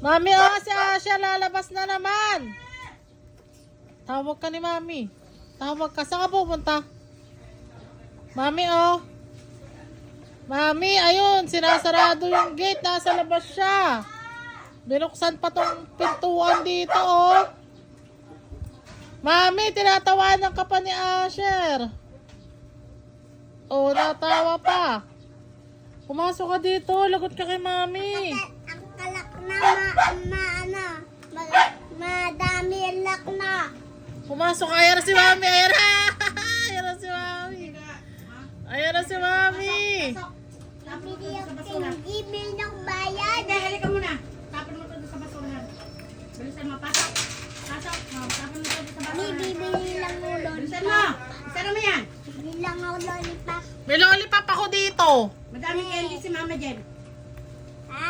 Mami, oh, si Asya lalabas na naman. Tawag ka ni Mami. Tawag ka. Saan ka pupunta? Mami, oh. Mami, ayun. Sinasarado yung gate. Nasa labas siya. Binuksan pa tong pintuan dito, oh. Mami, tinatawanan ka pa ni Asher. Oh, natawa pa. Pumasok ka dito. Lagot ka kay Mami. Ang kalak na madami ang lak na. Pumasok ka. Ayan na si Mami. Ayan na. Ayan na si Mami. Ayan na si Mami. Bibili yung email ng bayan. Hindi, halika muna. Tapon mo ito sa basurahan. Bilisan mo, pasok. Pasok. Tapon mo ito sa basurahan. Bibili lang ng Bilisan lollipop. mo. Bilisan mo yan. Bibili lang ng lollipop. May lollipop ako dito. Madaming candy si Mama Jen. Ha?